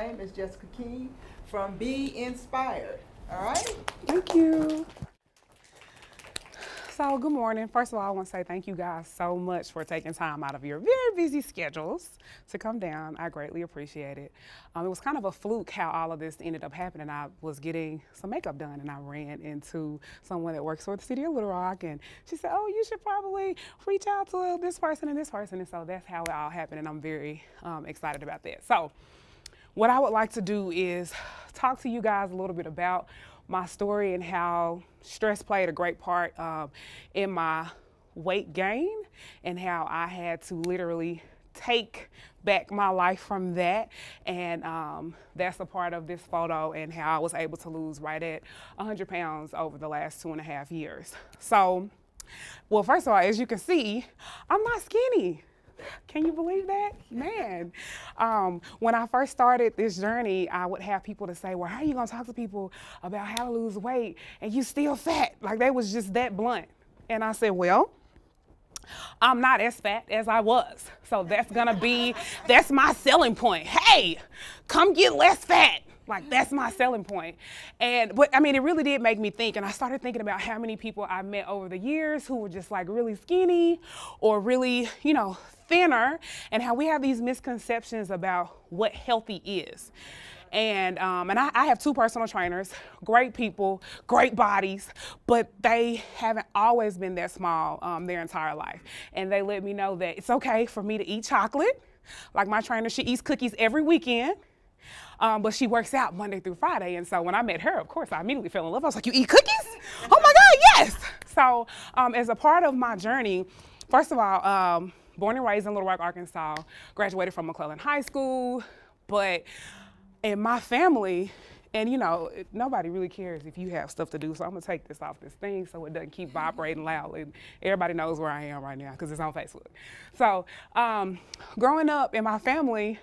name is Jessica Key from Be Inspired. All right? Thank you. So, good morning. First of all, I want to say thank you guys so much for taking time out of your very busy schedules to come down. I greatly appreciate it. It was kind of a fluke how all of this ended up happening. I was getting some makeup done and I ran into someone that works for the city of Little Rock, and she said, "Oh, you should probably reach out to this person and this person." And so that's how it all happened, and I'm very excited about that. So, what I would like to do is talk to you guys a little bit about my story and how stress played a great part in my weight gain, and how I had to literally take back my life from that. And that's a part of this photo, and how I was able to lose right at 100 pounds over the last 2.5 years. So, well, first of all, as you can see, I'm not skinny. Can you believe that? Man, when I first started this journey, I would have people to say, "Well, how are you gonna talk to people about how to lose weight and you still fat?" Like, they was just that blunt. And I said, well, I'm not as fat as I was. So that's my selling point. Hey, come get less fat. Like, that's my selling point. But I mean, it really did make me think. And I started thinking about how many people I met over the years who were just like really skinny or really, thinner, and how we have these misconceptions about what healthy is. And I have 2 personal trainers, great people, great bodies, but they haven't always been that small their entire life. And they let me know that it's okay for me to eat chocolate. Like, my trainer, she eats cookies every weekend. But she works out Monday through Friday. And so when I met her, of course, I immediately fell in love. I was like, "You eat cookies? Oh my God, yes." So as a part of my journey, first of all, born and raised in Little Rock, Arkansas, graduated from McClellan High School. But in my family, and nobody really cares if you have stuff to do, so I'm gonna take this off this thing so it doesn't keep vibrating loudly. Everybody knows where I am right now because it's on Facebook. So growing up in my family,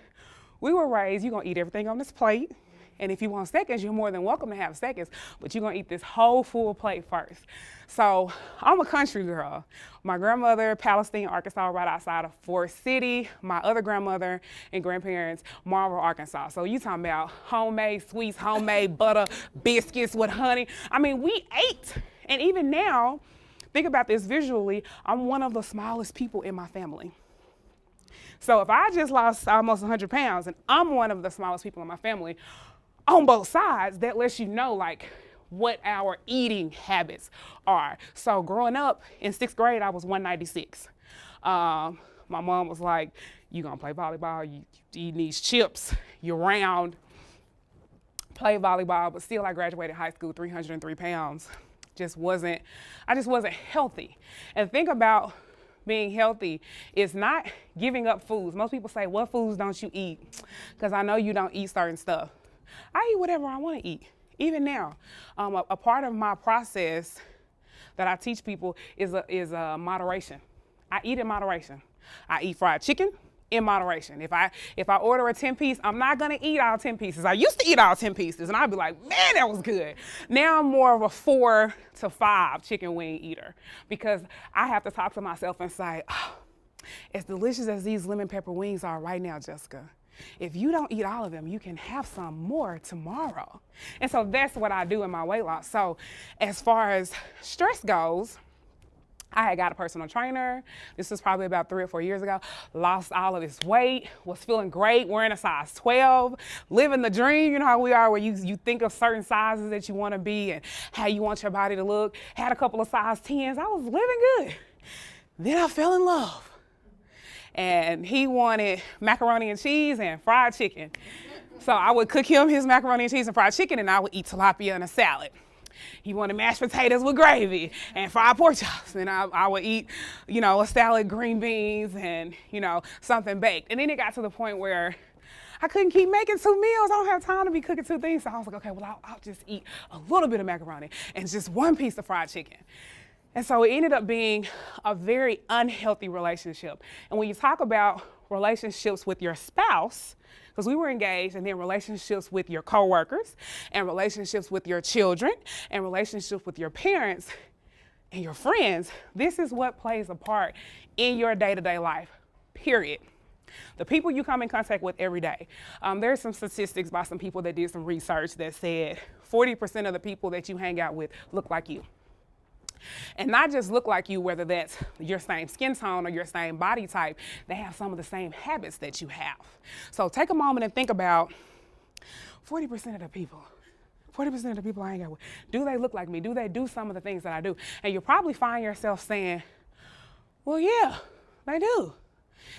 we were raised, you're gonna eat everything on this plate. And if you want seconds, you're more than welcome to have seconds, but you're gonna eat this whole full plate first. So I'm a country girl. My grandmother, Palestine, Arkansas, right outside of Fort City. My other grandmother and grandparents, Marlboro, Arkansas. So you talking about homemade sweets, homemade butter, biscuits with honey. I mean, we ate. And even now, think about this visually, I'm one of the smallest people in my family. So if I just lost almost 100 pounds and I'm one of the smallest people in my family, on both sides, that lets you know like what our eating habits are. So growing up in 6th grade, I was 196. My mom was like, "You gonna play volleyball, you eating these chips, you're round, play volleyball." But still, I graduated high school 303 pounds. I just wasn't healthy. And think about being healthy is not giving up foods. Most people say, "What foods don't you eat?" Because I know you don't eat certain stuff. I eat whatever I want to eat, even now. A part of my process that I teach people is moderation. I eat in moderation. I eat fried chicken in moderation. If I order a 10-piece, I'm not gonna eat all 10 pieces. I used to eat all 10 pieces, and I'd be like, "Man, that was good." Now I'm more of a 4 to 5 chicken wing eater, because I have to talk to myself and say, "Oh, as delicious as these lemon pepper wings are right now, Jessica, if you don't eat all of them, you can have some more tomorrow." And so that's what I do in my weight loss. So as far as stress goes, I had got a personal trainer. This was probably about 3 or 4 years ago. Lost all of this weight, was feeling great, wearing a size 12, living the dream. You know how we are, where you think of certain sizes that you want to be and how you want your body to look. Had a couple of size 10s. I was living good. Then I fell in love. And he wanted macaroni and cheese and fried chicken. So I would cook him his macaroni and cheese and fried chicken, and I would eat tilapia and a salad. He wanted mashed potatoes with gravy and fried pork chops, and I would eat, a salad, green beans, and, something baked. And then it got to the point where I couldn't keep making 2 meals. I don't have time to be cooking 2 things. So I was like, okay, well, I'll just eat a little bit of macaroni and just 1 piece of fried chicken. And so it ended up being a very unhealthy relationship. And when you talk about relationships with your spouse, because we were engaged, and then relationships with your coworkers, and relationships with your children, and relationships with your parents and your friends, this is what plays a part in your day-to-day life, period. The people you come in contact with every day. There's some statistics by some people that did some research that said 40% of the people that you hang out with look like you. And not just look like you, whether that's your same skin tone or your same body type, they have some of the same habits that you have. So take a moment and think about 40% of the people. 40% of the people I hang out with, do they look like me? Do they do some of the things that I do? And you'll probably find yourself saying, well, yeah, they do.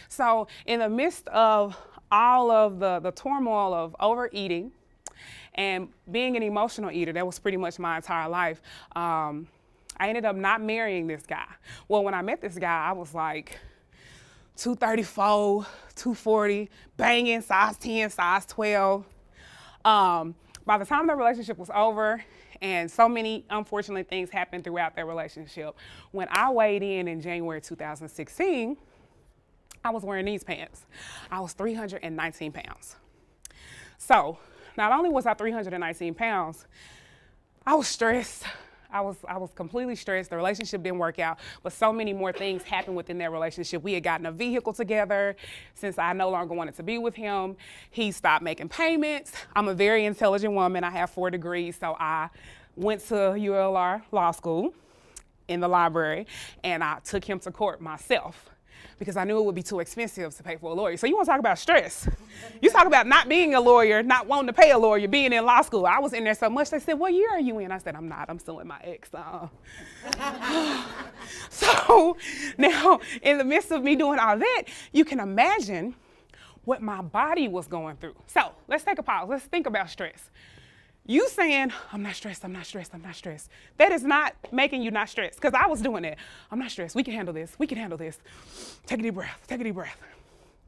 So in the midst of all of the turmoil of overeating and being an emotional eater, that was pretty much my entire life, I ended up not marrying this guy. Well, when I met this guy, I was like 234, 240, banging, size 10, size 12. By the time the relationship was over, and so many unfortunate things happened throughout that relationship, when I weighed in January 2016, I was wearing these pants. I was 319 pounds. So not only was I 319 pounds, I was stressed. I was completely stressed. The relationship didn't work out, but so many more things happened within that relationship. We had gotten a vehicle together. Since I no longer wanted to be with him, he stopped making payments. I'm a very intelligent woman. I have 4 degrees, so I went to ULR Law School in the library, and I took him to court myself, because I knew it would be too expensive to pay for a lawyer. So you want to talk about stress. You talk about not being a lawyer, not wanting to pay a lawyer, being in law school. I was in there so much, they said, what year are you in? I said, I'm not, I'm still in my ex. So now, in the midst of me doing all that, you can imagine what my body was going through. So let's take a pause, let's think about stress. You saying, I'm not stressed, I'm not stressed, I'm not stressed. That is not making you not stressed, because I was doing that. I'm not stressed, we can handle this, we can handle this. Take a deep breath, take a deep breath.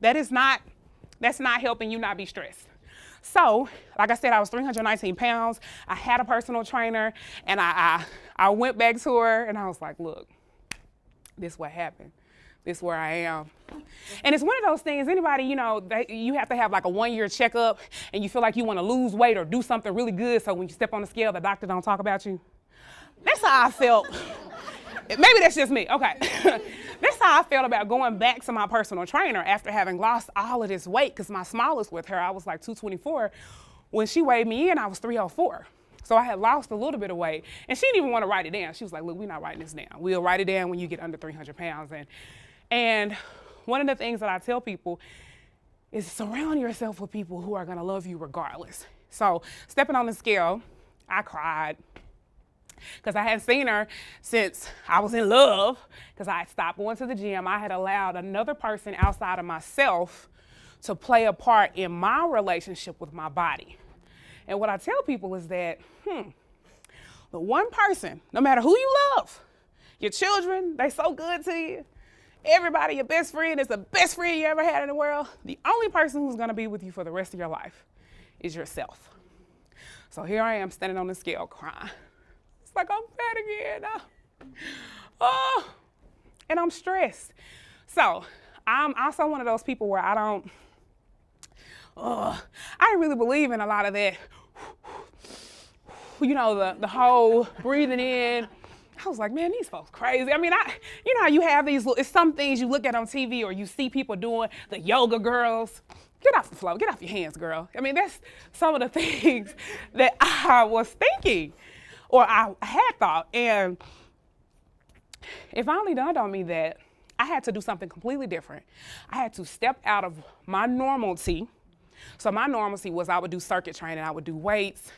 That's not helping you not be stressed. So, like I said, I was 319 pounds. I had a personal trainer, and I went back to her, and I was like, look, this is what happened. This is where I am. And it's one of those things, anybody, you have to have like a 1-year checkup, and you feel like you want to lose weight or do something really good, so when you step on the scale, the doctor don't talk about you. That's how I felt. Maybe that's just me, okay. That's how I felt about going back to my personal trainer after having lost all of this weight, because my smallest with her, I was like 224. When she weighed me in, I was 304. So I had lost a little bit of weight, and she didn't even want to write it down. She was like, look, we're not writing this down. We'll write it down when you get under 300 pounds. And one of the things that I tell people is surround yourself with people who are gonna love you regardless. So stepping on the scale, I cried, because I hadn't seen her since I was in love, because I had stopped going to the gym. I had allowed another person outside of myself to play a part in my relationship with my body. And what I tell people is that, the one person, no matter who you love, your children, they so good to you, everybody, your best friend is the best friend you ever had in the world, the only person who's gonna be with you for the rest of your life is yourself. So here I am standing on the scale crying. It's like I'm fat again. And I'm stressed. So I'm also one of those people where I don't really believe in a lot of that, the whole breathing in. I was like, man, these folks crazy. I mean, how you have these, it's some things you look at on TV or you see people doing, the yoga girls. Get off the floor, get off your hands, girl. I mean, that's some of the things that I was thinking, or I had thought. And it finally dawned on me that I had to do something completely different. I had to step out of my normalcy. So my normalcy was I would do circuit training, I would do weights,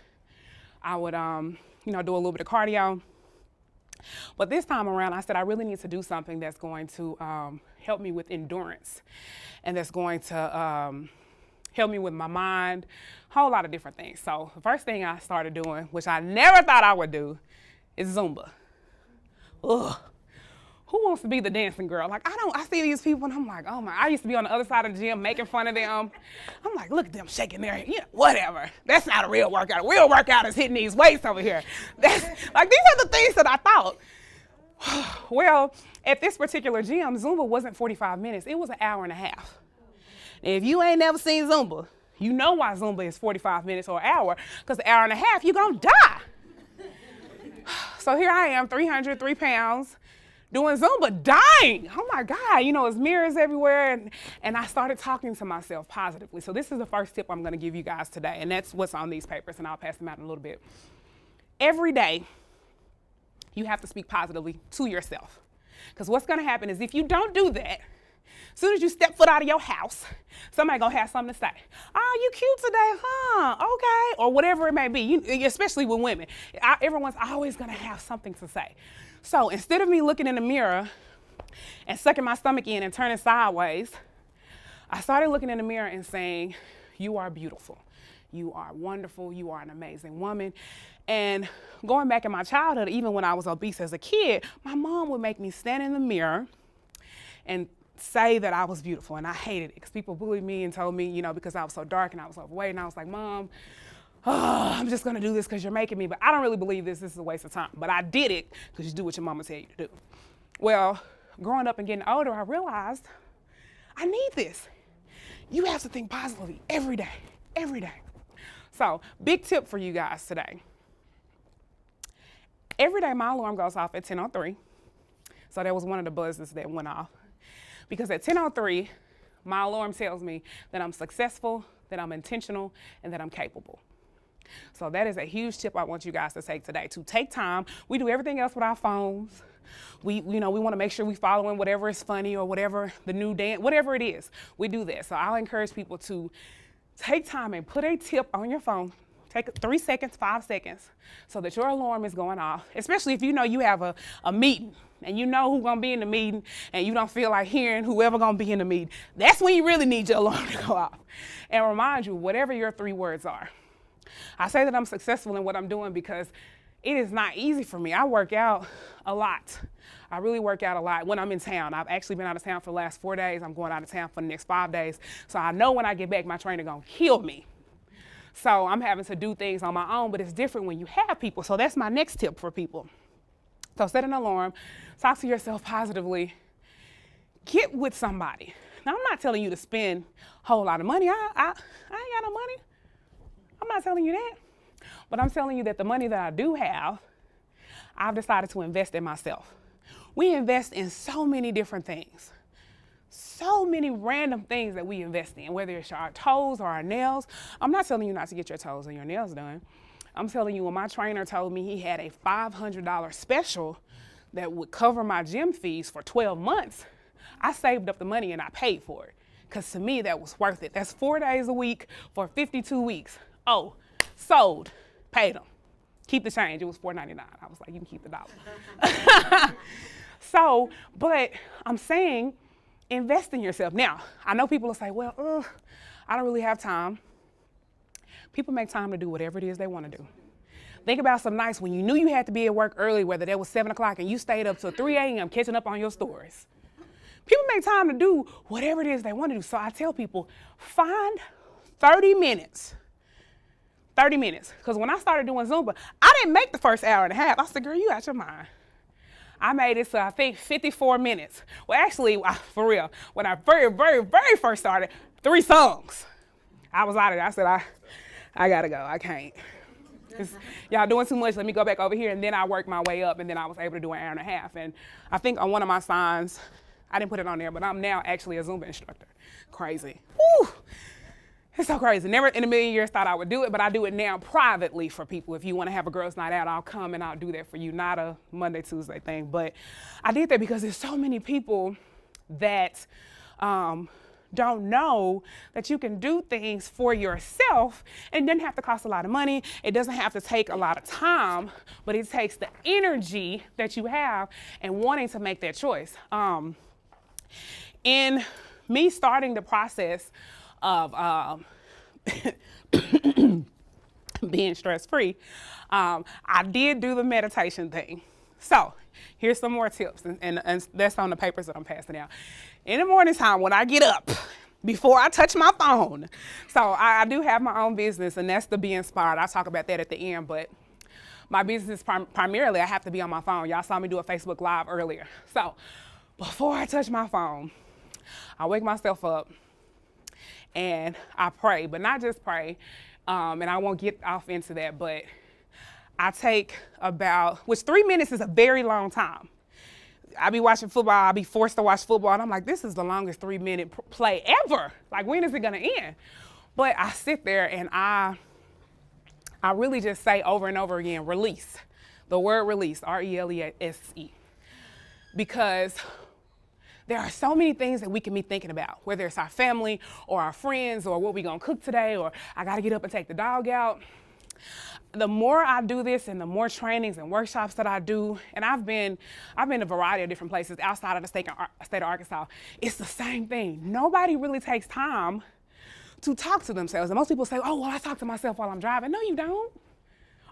I would, do a little bit of cardio. But this time around, I said, I really need to do something that's going to help me with endurance, and that's going to help me with my mind, a whole lot of different things. So the first thing I started doing, which I never thought I would do, is Zumba. Ugh. Who wants to be the dancing girl? Like, I see these people and I'm like, oh my, I used to be on the other side of the gym making fun of them. I'm like, look at them shaking their head, whatever. That's not a real workout. A real workout is hitting these weights over here. These are the things that I thought. Well, at this particular gym, Zumba wasn't 45 minutes, it was an hour and a half. And if you ain't never seen Zumba, you know why Zumba is 45 minutes or an hour, because an hour and a half, you're gonna die. So here I am, 303 pounds, doing Zumba, dying. Oh my God, you know, there's mirrors everywhere. And I started talking to myself positively. So this is the first tip I'm gonna give you guys today, and that's what's on these papers, and I'll pass them out in a little bit. Every day, you have to speak positively to yourself. Because what's gonna happen is if you don't do that, as soon as you step foot out of your house, somebody gonna have something to say. Oh, you cute today, huh? Okay, or whatever it may be. Especially with women, everyone's always gonna have something to say. So instead of me looking in the mirror and sucking my stomach in and turning sideways, I started looking in the mirror and saying, "You are beautiful. You are wonderful. You are an amazing woman." And going back in my childhood, even when I was obese as a kid, my mom would make me stand in the mirror and say that I was beautiful, and I hated it because people bullied me and told me, you know, because I was so dark and I was overweight, and I was like, Mom, I'm just gonna do this because you're making me, but I don't really believe this is a waste of time. But I did it because you do what your mama tell you to do. Well, growing up and getting older, I realized I need this. You have to think positively every day, every day. So, big tip for you guys today. Every day my alarm goes off at 10:03. So that was one of the buzzes that went off. Because at 10:03, my alarm tells me that I'm successful, that I'm intentional, and that I'm capable. So that is a huge tip I want you guys to take today. To take time. We do everything else with our phones. We want to make sure we following whatever is funny or whatever the new dance, whatever it is. We do that. So I'll encourage people to take time and put a tip on your phone. Take 3 seconds, 5 seconds, so that your alarm is going off, especially if you know you have a meeting and you know who's gonna be in the meeting and you don't feel like hearing whoever gonna be in the meeting. That's when you really need your alarm to go off. And remind you, whatever your 3 words are. I say that I'm successful in what I'm doing because it is not easy for me. I work out a lot. I really work out a lot when I'm in town. I've actually been out of town for the last 4 days. I'm going out of town for the next 5 days. So I know when I get back, my trainer gonna kill me. So I'm having to do things on my own, but it's different when you have people. So that's my next tip for people. So set an alarm, talk to yourself positively, get with somebody. Now, I'm not telling you to spend a whole lot of money. I ain't got no money. I'm not telling you that. But I'm telling you that the money that I do have, I've decided to invest in myself. We invest in so many different things. So many random things that we invest in, whether it's our toes or our nails. I'm not telling you not to get your toes and your nails done. I'm telling you, when my trainer told me he had a $500 special that would cover my gym fees for 12 months, I saved up the money and I paid for it. Because to me, that was worth it. That's 4 days a week for 52 weeks. Oh, sold, paid them. Keep the change. It was $4.99. I was like, you can keep the dollar. So, but I'm saying, invest in yourself. Now, I know people will say, well, I don't really have time. People make time to do whatever it is they want to do. Think about some nights when you knew you had to be at work early, whether that was 7 o'clock and you stayed up till 3 a.m. catching up on your stories. People make time to do whatever it is they want to do. So I tell people, find 30 minutes. 30 minutes. Because when I started doing Zumba, I didn't make the first hour and a half. I said, girl, you out your mind. I made it to, I think, 54 minutes. Well, actually, for real, when I very, very, very first started, 3 songs. I was out of there. I said, I gotta go. I can't. Y'all doing too much. Let me go back over here. And then I worked my way up, and then I was able to do an hour and a half. And I think on one of my signs, I didn't put it on there, but I'm now actually a Zumba instructor. Crazy. Woo! It's so crazy. Never in a million years thought I would do it, but I do it now privately for people. If you want to have a girls' night out, I'll come and I'll do that for you. Not a Monday, Tuesday thing. But I did that because there's so many people that don't know that you can do things for yourself, and it doesn't have to cost a lot of money. It doesn't have to take a lot of time, but it takes the energy that you have and wanting to make that choice. In me starting the process of being stress-free, I did do the meditation thing. So here's some more tips, and that's on the papers that I'm passing out. In the morning time, when I get up, before I touch my phone, so I do have my own business, and that's the Be Inspired. I'll talk about that at the end, but my business primarily, I have to be on my phone. Y'all saw me do a Facebook Live earlier. So before I touch my phone, I wake myself up and I pray, but not just pray, and I won't get off into that, but I take about, which 3 minutes is a very long time. I be watching football, I be forced to watch football, and I'm like, this is the longest 3-minute play ever. Like, when is it gonna end? But I sit there and I really just say over and over again, release. The word release, R-E-L-E-S-E. Because there are so many things that we can be thinking about, whether it's our family or our friends or what we gonna cook today, or I gotta get up and take the dog out. The more I do this and the more trainings and workshops that I do, and I've been a variety of different places outside of the state of Arkansas, it's the same thing. Nobody really takes time to talk to themselves. And most people say, oh, well, I talk to myself while I'm driving. No, you don't.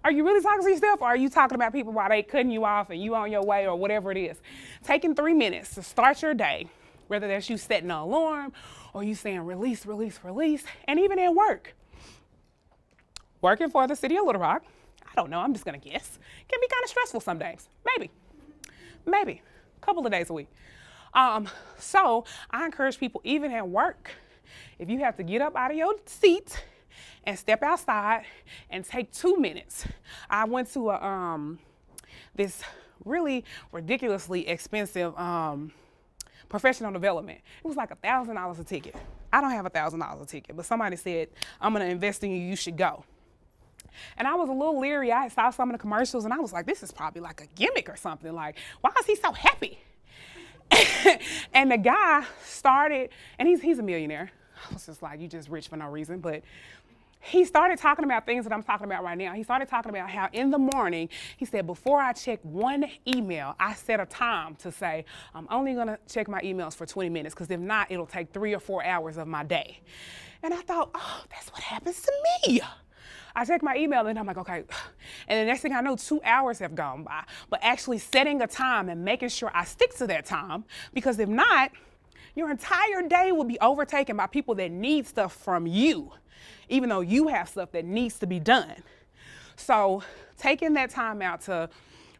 Are you really talking to yourself, or are you talking about people while they cutting you off and you on your way or whatever it is? Taking 3 minutes to start your day, whether that's you setting an alarm or you saying release, release, release, and even at work. Working for the city of Little Rock, I don't know, I'm just gonna guess, can be kind of stressful some days, maybe, a couple of days a week. So I encourage people, even at work, if you have to get up out of your seat and step outside and take 2 minutes. I went to this really ridiculously expensive professional development. It was like $1,000 a ticket. I don't have $1,000 a ticket, but somebody said, I'm gonna invest in you, you should go. And I was a little leery. I saw some of the commercials and I was like, this is probably like a gimmick or something. Like, why is he so happy? And the guy started, and he's a millionaire. I was just like, you just rich for no reason. But he started talking about things that I'm talking about right now. He started talking about how in the morning, he said, before I check one email, I set a time to say, I'm only gonna check my emails for 20 minutes, because if not, it'll take 3 or 4 hours of my day. And I thought, oh, that's what happens to me. I check my email and I'm like, okay. And the next thing I know, 2 hours have gone by. But actually setting a time and making sure I stick to that time, because if not, your entire day will be overtaken by people that need stuff from you, even though you have stuff that needs to be done. So taking that time out to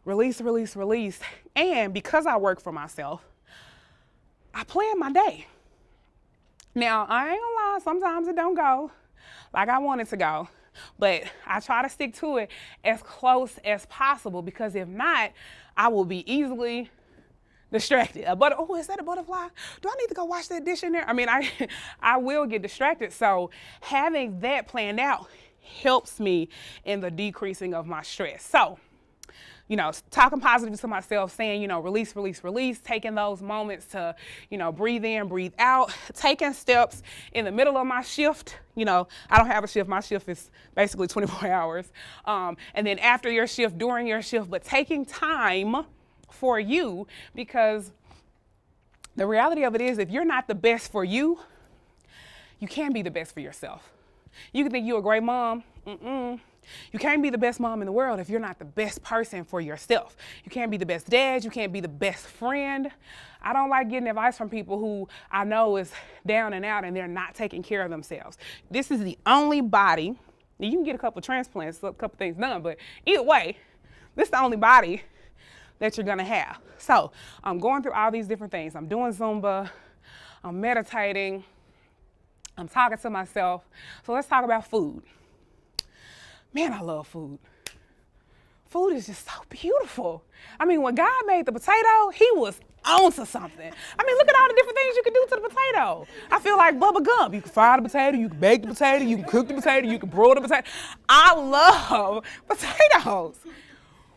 release, release, release. And because I work for myself, I plan my day. Now, I ain't gonna lie, sometimes it don't go like I want it to go. But I try to stick to it as close as possible, because if not, I will be easily distracted. Oh, is that a butterfly? Do I need to go wash that dish in there? I mean, I will get distracted. So having that planned out helps me in the decreasing of my stress. So, you know, talking positive to myself, saying, you know, release, release, release, taking those moments to, you know, breathe in, breathe out, taking steps in the middle of my shift. You know, I don't have a shift. My shift is basically 24 hours. And then after your shift, during your shift, but taking time for you, because the reality of it is, if you're not the best for you, you can't be the best for yourself. You can think you're a great mom. You can't be the best mom in the world if you're not the best person for yourself. You can't be the best dad. You can't be the best friend. I don't like getting advice from people who I know is down and out and they're not taking care of themselves. This is the only body, you can get a couple transplants, a couple things done, but either way, this is the only body that you're gonna have. So I'm going through all these different things. I'm doing Zumba, I'm meditating, I'm talking to myself. So let's talk about food. Man, I love food. Food is just so beautiful. I mean, when God made the potato, he was onto something. I mean, look at all the different things you can do to the potato. I feel like Bubba Gump. You can fry the potato, you can bake the potato, you can cook the potato, you can broil the potato. I love potatoes.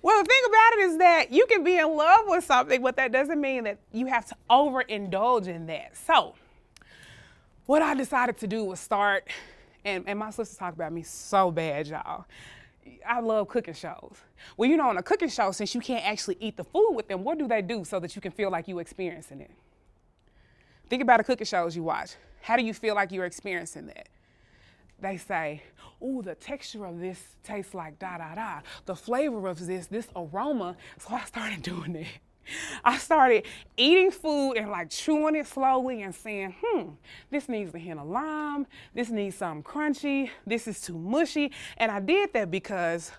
Well, the thing about it is that you can be in love with something, but that doesn't mean that you have to overindulge in that. So what I decided to do was start, and my sisters talk about me so bad, y'all. I love cooking shows. Well, you know, on a cooking show, since you can't actually eat the food with them, what do they do so that you can feel like you're experiencing it? Think about the cooking shows you watch. How do you feel like you're experiencing that? They say, ooh, the texture of this tastes like da, da, da. The flavor of this aroma. So I started doing that. I started eating food and like chewing it slowly and saying, this needs a hint of lime. This needs something crunchy. This is too mushy. And I did that because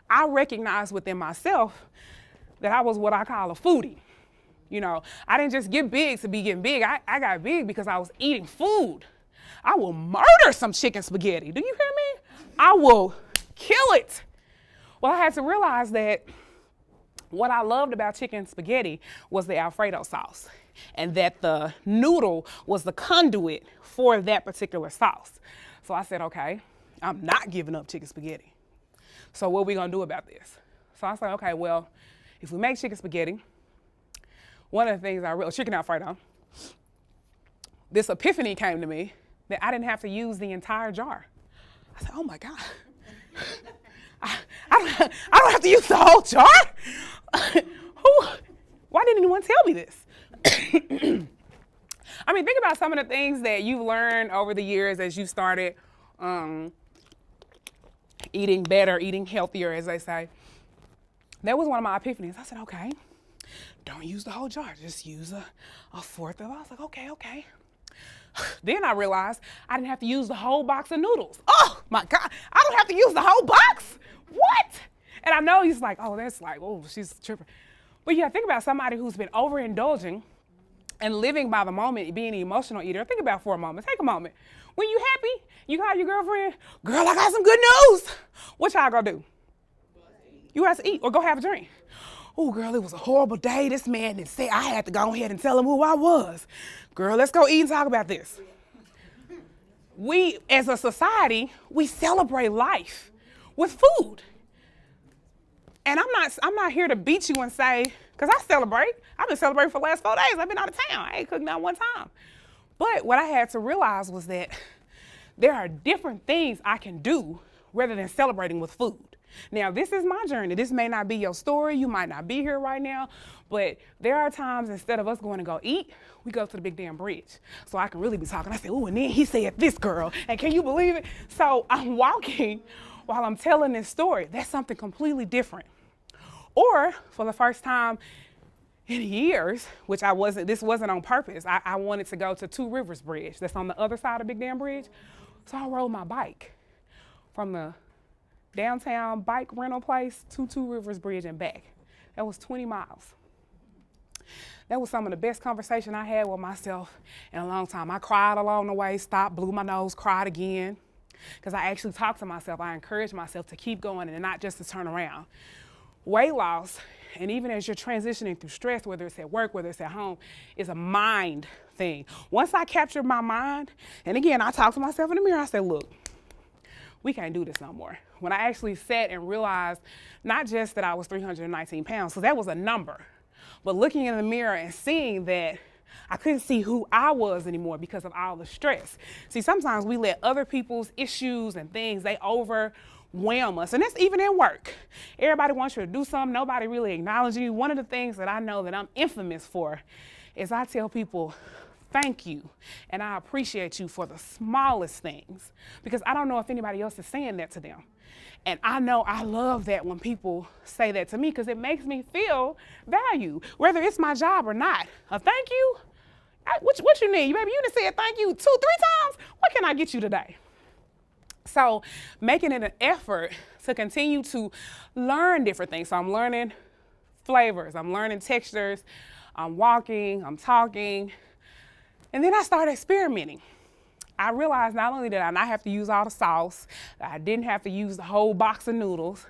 I recognized within myself that I was what I call a foodie. You know, I didn't just get big to be getting big. I got big because I was eating food. I will murder some chicken spaghetti. Do you hear me? I will kill it. Well, I had to realize that What I loved about chicken spaghetti was the Alfredo sauce, and that the noodle was the conduit for that particular sauce. So I said, okay, I'm not giving up chicken spaghetti. So what are we gonna do about this? So I said, okay, well, if we make chicken spaghetti, one of the things chicken Alfredo, this epiphany came to me that I didn't have to use the entire jar. I said, oh my God, I don't have to use the whole jar? Why didn't anyone tell me this? I mean, think about some of the things that you've learned over the years as you started eating better, eating healthier, as they say. That was one of my epiphanies. I said, okay, don't use the whole jar, just use a fourth of it. I was like, okay. Then I realized I didn't have to use the whole box of noodles. Oh my God, I don't have to use the whole box? What? And I know he's like, oh, that's like, oh, she's tripping. But yeah, think about somebody who's been overindulging and living by the moment, being an emotional eater. Think about it for a moment. Take a moment. When you happy, you call your girlfriend, girl, I got some good news. What y'all gonna do? You have to eat or go have a drink. Oh, girl, it was a horrible day. This man didn't say I had to go ahead and tell him who I was. Girl, let's go eat and talk about this. We, as a society, we celebrate life with food. And I'm not here to beat you and say, because I celebrate. I've been celebrating for the last 4 days. I've been out of town. I ain't cooked not one time. But what I had to realize was that there are different things I can do rather than celebrating with food. Now, this is my journey. This may not be your story. You might not be here right now. But there are times instead of us going to go eat, we go to the big damn bridge. So I can really be talking. I say, oh, and then he said this, girl. And can you believe it? So I'm walking while I'm telling this story. That's something completely different. Or for the first time in years, which this wasn't on purpose. I wanted to go to Two Rivers Bridge. That's on the other side of Big Damn Bridge. So I rode my bike from the downtown bike rental place to Two Rivers Bridge and back. That was 20 miles. That was some of the best conversation I had with myself in a long time. I cried along the way, stopped, blew my nose, cried again. Because I actually talked to myself. I encouraged myself to keep going and not just to turn around. Weight loss, and even as you're transitioning through stress, whether it's at work, whether it's at home, is a mind thing. Once I captured my mind, and again, I talked to myself in the mirror, I said, look, we can't do this no more. When I actually sat and realized not just that I was 319 pounds, so that was a number, but looking in the mirror and seeing that I couldn't see who I was anymore because of all the stress. See, sometimes we let other people's issues and things, they overwhelm us, and that's even in work. Everybody wants you to do something, nobody really acknowledges you. One of the things that I know that I'm infamous for is I tell people, thank you, and I appreciate you for the smallest things, because I don't know if anybody else is saying that to them. And I know I love that when people say that to me, because it makes me feel value, whether it's my job or not. A thank you? What you need? Baby, you done said thank you 2-3 times. What can I get you today? So making it an effort to continue to learn different things. So I'm learning flavors, I'm learning textures, I'm walking, I'm talking. And then I started experimenting. I realized not only did I not have to use all the sauce, that I didn't have to use the whole box of noodles,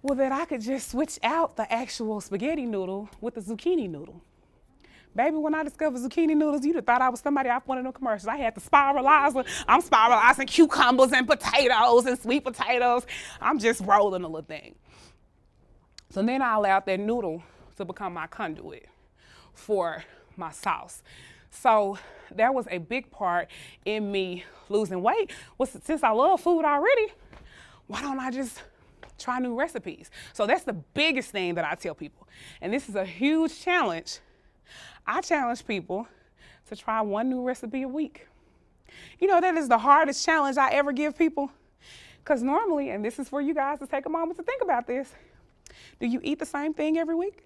well, that I could just switch out the actual spaghetti noodle with the zucchini noodle. Baby, when I discovered zucchini noodles, you'd have thought I was somebody off one of them commercials. I had the spiralizer. I'm spiralizing cucumbers and potatoes and sweet potatoes. I'm just rolling a little thing. So then I allowed that noodle to become my conduit for my sauce. So that was a big part in me losing weight. Since I love food already, why don't I just try new recipes? So that's the biggest thing that I tell people. And this is a huge challenge. I challenge people to try one new recipe a week. You know, that is the hardest challenge I ever give people. Because normally, and this is for you guys to take a moment to think about this, do you eat the same thing every week?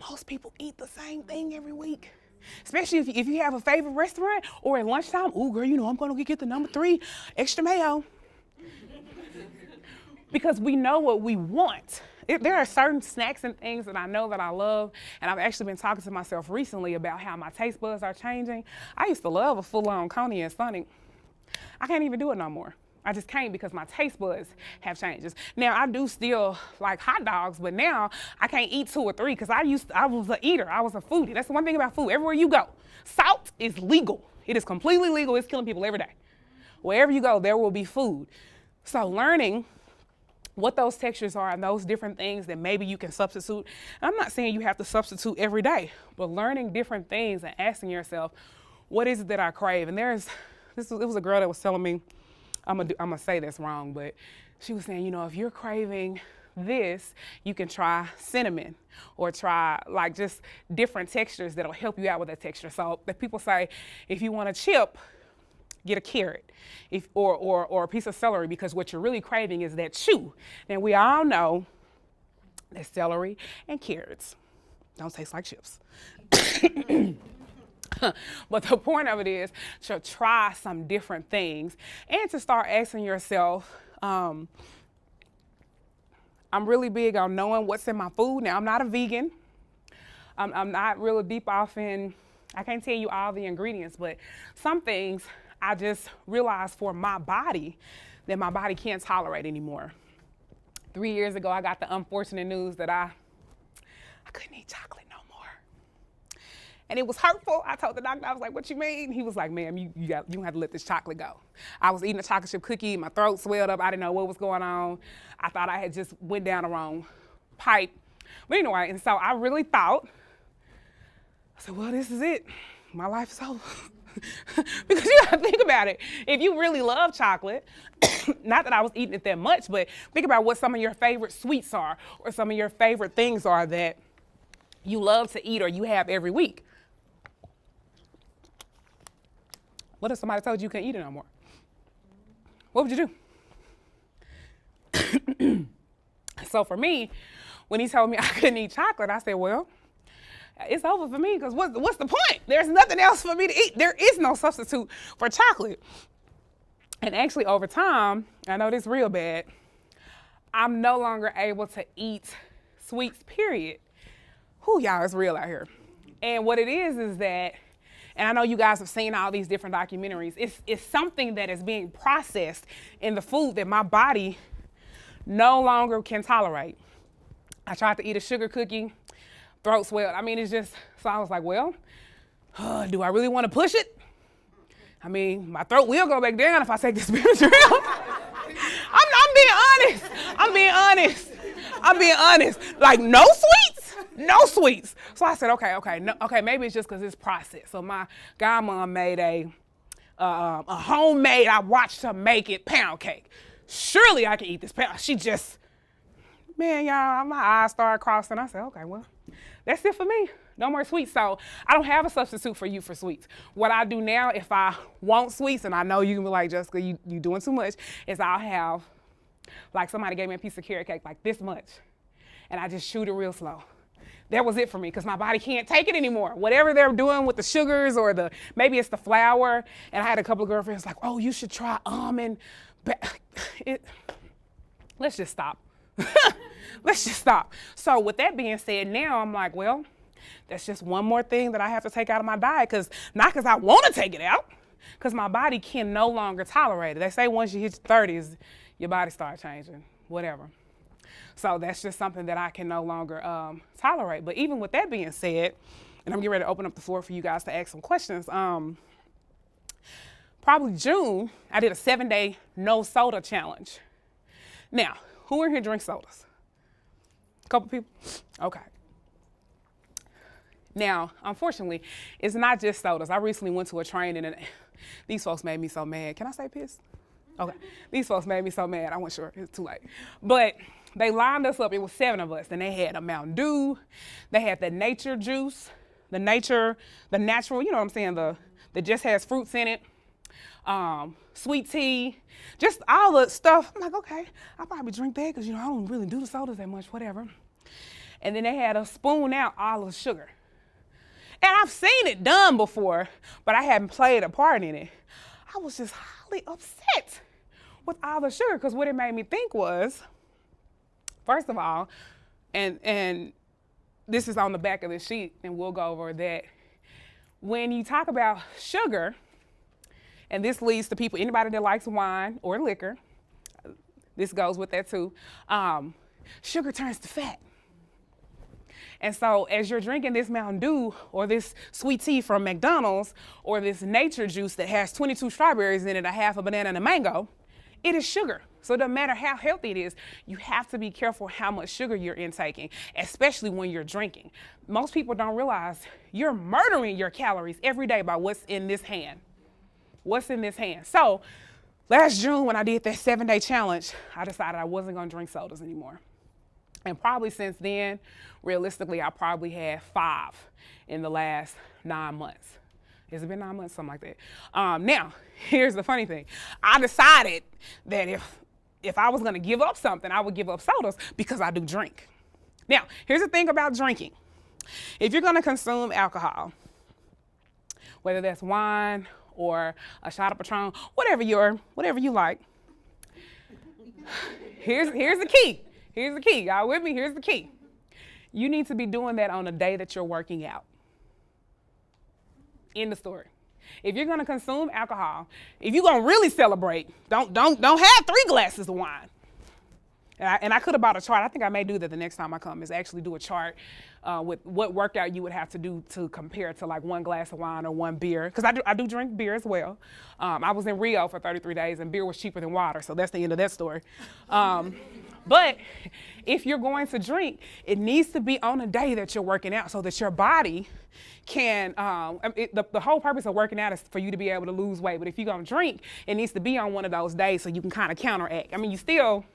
Most people eat the same thing every week. Especially if you have a favorite restaurant or at lunchtime, ooh, girl, you know, I'm going to get the number 3 extra mayo. Because we know what we want. There are certain snacks and things that I know that I love, and I've actually been talking to myself recently about how my taste buds are changing. I used to love a full-on Coney and Sonic. I can't even do it no more. I just can't because my taste buds have changes. Now I do still like hot dogs, but now I can't eat 2 or 3 because I was an eater. I was a foodie. That's the one thing about food. Everywhere you go, salt is legal. It is completely legal. It's killing people every day. Wherever you go, there will be food. So learning what those textures are and those different things that maybe you can substitute. And I'm not saying you have to substitute every day, but learning different things and asking yourself, what is it that I crave? And it was a girl that was telling me, I'm gonna say this wrong, but she was saying, if you're craving this, you can try cinnamon or try like just different textures that'll help you out with that texture. So that people say, if you want a chip, get a carrot or a piece of celery, because what you're really craving is that chew. And we all know that celery and carrots don't taste like chips. But the point of it is to try some different things and to start asking yourself, I'm really big on knowing what's in my food. Now, I'm not a vegan. I'm not really deep off in, I can't tell you all the ingredients, but some things I just realized for my body that my body can't tolerate anymore. 3 years ago, I got the unfortunate news that I couldn't eat chocolate no more. And it was hurtful. I told the doctor, I was like, what you mean? He was like, ma'am, you don't have to let this chocolate go. I was eating a chocolate chip cookie, my throat swelled up, I didn't know what was going on. I thought I had just went down the wrong pipe. But anyway, and so I really thought, I said, well, this is it. My life is over. Because you gotta think about it. If you really love chocolate, not that I was eating it that much, but think about what some of your favorite sweets are or some of your favorite things are that you love to eat or you have every week. What if somebody told you couldn't eat it no more? What would you do? So for me, when he told me I couldn't eat chocolate, I said, well, it's over for me because what's the point? There's nothing else for me to eat. There is no substitute for chocolate. And actually over time, I know this real bad, I'm no longer able to eat sweets, period. Whew, y'all, it's real out here. And what it is that, and I know you guys have seen all these different documentaries, it's something that is being processed in the food that my body no longer can tolerate. I tried to eat a sugar cookie, throat swelled. I mean, it's just, so I was like, well, do I really want to push it? I mean, my throat will go back down if I take this Benadryl. I'm being honest. Like no sweets. So I said, okay, maybe it's just because it's processed. So my godmom made a homemade, I watched her make it, pound cake. Surely I can eat this pound. She just, man, y'all, my eyes started crossing. I said, okay, well, that's it for me. No more sweets. So I don't have a substitute for you for sweets. What I do now, if I want sweets, and I know you can be like, Jessica, you doing too much, is I'll have, like somebody gave me a piece of carrot cake like this much, and I just shoot it real slow. That was it for me because my body can't take it anymore. Whatever they're doing with the sugars or maybe it's the flour, and I had a couple of girlfriends like, oh, you should try almond. Let's just stop. Let's just stop. So with that being said, now I'm like, well, that's just one more thing that I have to take out of my diet, not because I want to take it out, because my body can no longer tolerate it. They say once you hit your 30s, your body starts changing, whatever. So that's just something that I can no longer tolerate. But even with that being said, and I'm getting ready to open up the floor for you guys to ask some questions, probably June, I did a 7-day no soda challenge. Now, who in here drinks sodas? A couple people? Okay. Now, unfortunately, it's not just sodas. I recently went to a training and these folks made me so mad. Can I say piss? Okay. These folks made me so mad. I wasn't sure. It's too late. But they lined us up. It was 7 of us. And they had a Mountain Dew. They had the nature juice, the natural, you know what I'm saying, that just has fruits in it. Sweet tea, just all the stuff. I'm like, okay, I'll probably drink that because, I don't really do the sodas that much, whatever. And then they had us spoon out all the sugar. And I've seen it done before, but I hadn't played a part in it. I was just highly upset with all the sugar because what it made me think was, first of all, and this is on the back of the sheet and we'll go over that. When you talk about sugar, and this leads to people, anybody that likes wine or liquor, this goes with that too, sugar turns to fat. And so as you're drinking this Mountain Dew or this sweet tea from McDonald's or this nature juice that has 22 strawberries in it, a half a banana and a mango, it is sugar. So it doesn't matter how healthy it is, you have to be careful how much sugar you're intaking, especially when you're drinking. Most people don't realize you're murdering your calories every day by what's in this hand. What's in this hand? So last June when I did that 7-day challenge, I decided I wasn't gonna drink sodas anymore. And probably since then, realistically, I probably had 5 in the last 9 months. Has it been 9 months? Something like that. Now, here's the funny thing. I decided that if I was gonna give up something, I would give up sodas because I do drink. Now, here's the thing about drinking. If you're gonna consume alcohol, whether that's wine or a shot of Patron, whatever you like, here's the key. Here's the key. Y'all with me? Here's the key. You need to be doing that on the day that you're working out. End of story. If you're gonna consume alcohol, if you're gonna really celebrate, don't have 3 glasses of wine. And I could have bought a chart. I think I may do that the next time I come, is actually do a chart with what workout you would have to do to compare to like 1 glass of wine or 1 beer. Because I do drink beer as well. I was in Rio for 33 days and beer was cheaper than water. So that's the end of that story. But if you're going to drink, it needs to be on a day that you're working out so that your body can, the whole purpose of working out is for you to be able to lose weight. But if you're gonna drink, it needs to be on one of those days so you can kind of counteract. I mean, you still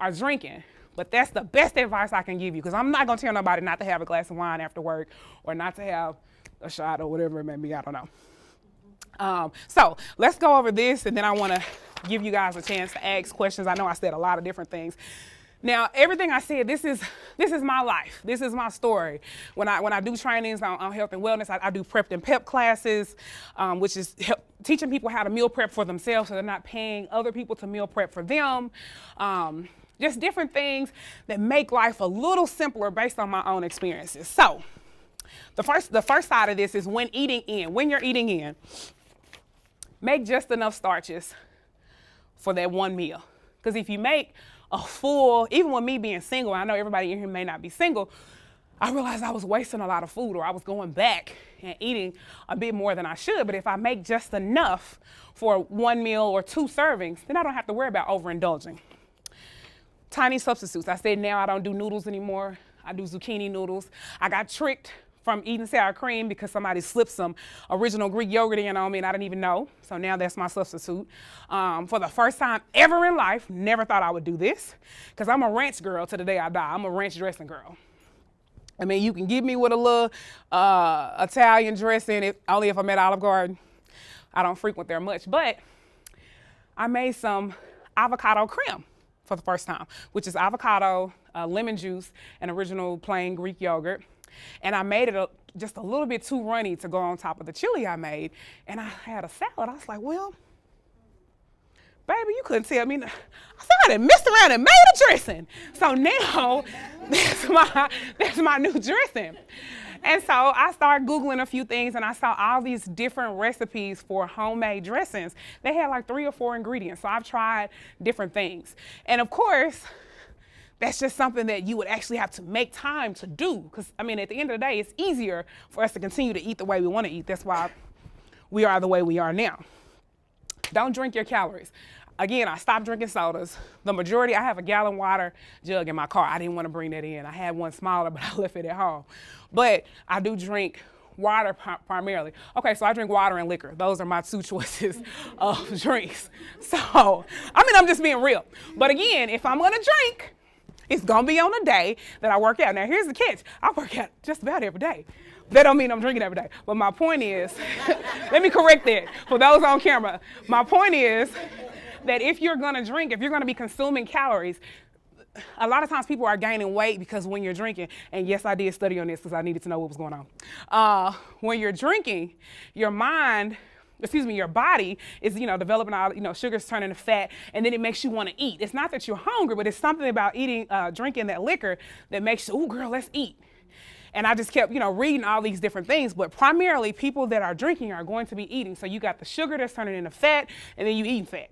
are drinking, but that's the best advice I can give you, because I'm not gonna tell nobody not to have a glass of wine after work or not to have a shot or whatever it may be, I don't know. So let's go over this, and then I wanna give you guys a chance to ask questions. I know I said a lot of different things. Now, everything I said, this is my life. This is my story. When I do trainings on health and wellness, I do prep and pep classes, which is teaching people how to meal prep for themselves so they're not paying other people to meal prep for them. Just different things that make life a little simpler based on my own experiences. So the first side of this is when you're eating in, make just enough starches for that one meal. Because if you make a full, even with me being single, I know everybody in here may not be single, I realized I was wasting a lot of food, or I was going back and eating a bit more than I should. But if I make just enough for 1 meal or 2 servings, then I don't have to worry about overindulging. Tiny substitutes. I said now I don't do noodles anymore. I do zucchini noodles. I got tricked from eating sour cream because somebody slipped some original Greek yogurt in on me and I didn't even know. So now that's my substitute. For the first time ever in life, never thought I would do this, because I'm a ranch girl to the day I die. I'm a ranch dressing girl. I mean, you can give me with a little Italian dressing, only if I'm at Olive Garden. I don't frequent there much, but I made some avocado creme for the first time, which is avocado, lemon juice, and original plain Greek yogurt. And I made it just a little bit too runny to go on top of the chili I made. And I had a salad. I was like, well, baby, you couldn't tell me. I said, I done messed around and made a dressing. So now that's my new dressing. And so I started Googling a few things, and I saw all these different recipes for homemade dressings. They had like 3 or 4 ingredients. So I've tried different things. And of course, that's just something that you would actually have to make time to do. Because, I mean, at the end of the day, it's easier for us to continue to eat the way we want to eat. That's why we are the way we are now. Don't drink your calories. Again, I stopped drinking sodas. The majority, I have a gallon water jug in my car. I didn't want to bring that in. I had one smaller, but I left it at home. But I do drink water primarily. Okay, so I drink water and liquor. Those are my 2 choices of drinks. So, I mean, I'm just being real. But again, if I'm gonna drink, it's gonna be on a day that I work out. Now, here's the catch. I work out just about every day. That don't mean I'm drinking every day. But my point is, let me correct that for those on camera. My point is that if you're gonna drink, if you're gonna be consuming calories, a lot of times people are gaining weight because when you're drinking, and yes, I did study on this because I needed to know what was going on. When you're drinking, your body is, developing all, sugars turning to fat, and then it makes you want to eat. It's not that you're hungry, but it's something about drinking that liquor that makes you, oh girl, let's eat. And I just kept, reading all these different things. But primarily, people that are drinking are going to be eating. So you got the sugar that's turning into fat, and then you eat fat.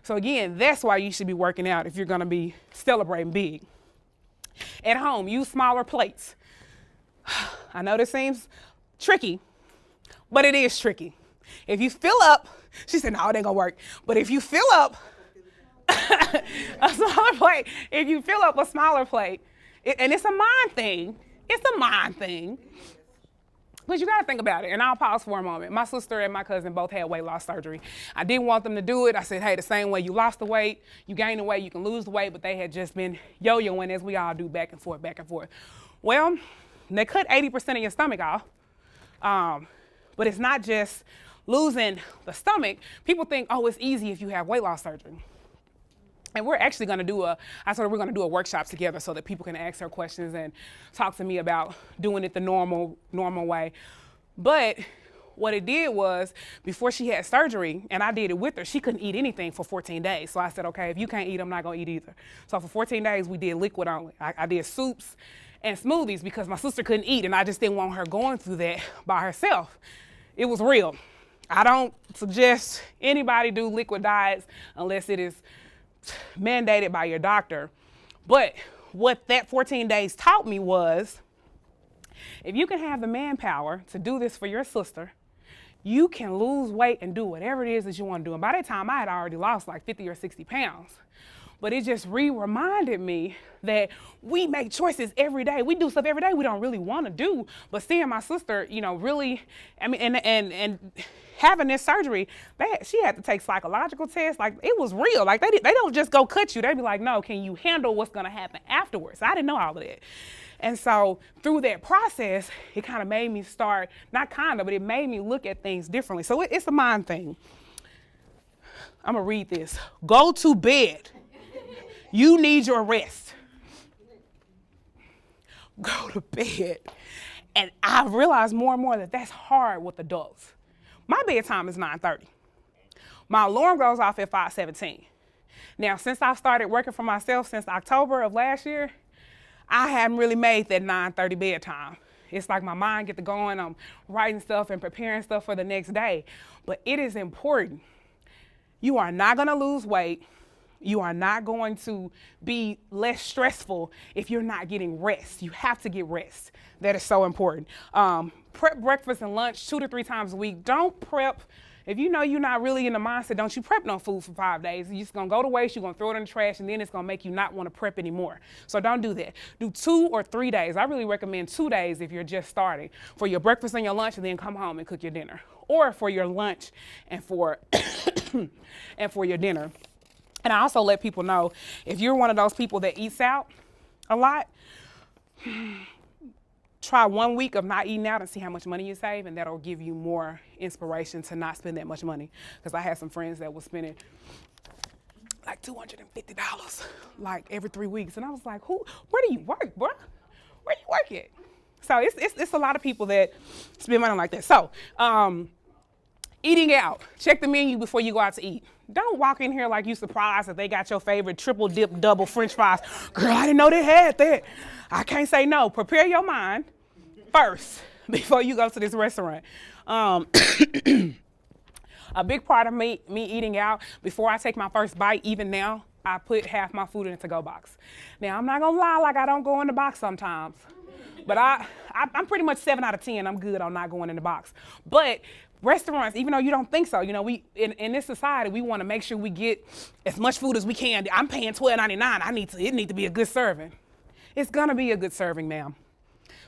So again, that's why you should be working out if you're going to be celebrating big. At home, use smaller plates. I know this seems tricky, but it is tricky. If you fill up, she said, no, it ain't going to work. But if you fill up a smaller plate, and it's a mind thing. It's a mind thing. But you got to think about it. And I'll pause for a moment. My sister and my cousin both had weight loss surgery. I didn't want them to do it. I said, hey, the same way you lost the weight, you gain the weight, you can lose the weight. But they had just been yo-yoing, as we all do, back and forth, back and forth. Well, they cut 80% of your stomach off. But it's not just losing the stomach. People think, oh, it's easy if you have weight loss surgery. And we're actually going to do we're going to do a workshop together so that people can ask her questions and talk to me about doing it the normal way. But what it did was, before she had surgery, and I did it with her, she couldn't eat anything for 14 days. So I said, okay, if you can't eat, I'm not going to eat either. So for 14 days, we did liquid only. I did soups and smoothies because my sister couldn't eat, and I just didn't want her going through that by herself. It was real. I don't suggest anybody do liquid diets unless it is mandated by your doctor. But what that 14 days taught me was, if you can have the manpower to do this for your sister, you can lose weight and do whatever it is that you want to do. And by that time, I had already lost like 50 or 60 pounds. But it just reminded me that we make choices every day. We do stuff every day we don't really want to do. But seeing my sister, really, and having this surgery, she had to take psychological tests. Like, it was real. Like, they don't just go cut you. They be like, no, can you handle what's going to happen afterwards? I didn't know all of that. And so through that process, it kind of made me start, but it made me look at things differently. So it's a mind thing. I'm going to read this. Go to bed. You need your rest. Go to bed. And I realized more and more that that's hard with adults. My bedtime is 9:30. My alarm goes off at 5:17. Now, since I started working for myself since October of last year, I haven't really made that 9:30 bedtime. It's like my mind gets to going. I'm writing stuff and preparing stuff for the next day. But it is important. You are not going to lose weight. You are not going to be less stressful if you're not getting rest. You have to get rest. That is so important. Prep breakfast and lunch 2 to 3 times a week. Don't prep. If you know you're not really in the mindset, don't you prep no food for 5 days. You're just going to go to waste, you're going to throw it in the trash, and then it's going to make you not want to prep anymore. So don't do that. Do 2 or 3 days. I really recommend 2 days if you're just starting, for your breakfast and your lunch, and then come home and cook your dinner. Or for your lunch and for your dinner. And I also let people know, if you're one of those people that eats out a lot, try 1 week of not eating out and see how much money you save, and that'll give you more inspiration to not spend that much money. Because I had some friends that were spending like $250 like every 3 weeks, and I was like, where do you work, bro? Where do you work at? So it's a lot of people that spend money like that. So eating out, check the menu before you go out to eat. Don't walk in here like you surprised that they got your favorite triple dip double French fries. Girl, I didn't know they had that. I can't say no. Prepare your mind first before you go to this restaurant. A big part of me eating out, before I take my first bite, even now, I put half my food in a to-go box. Now, I'm not gonna lie, like I don't go in the box sometimes. But I'm pretty much 7 out of 10. I'm good on not going in the box. But restaurants, even though you don't think so, we in this society, we want to make sure we get as much food as we can. I'm paying $12.99. It need to be a good serving. It's gonna be a good serving, ma'am.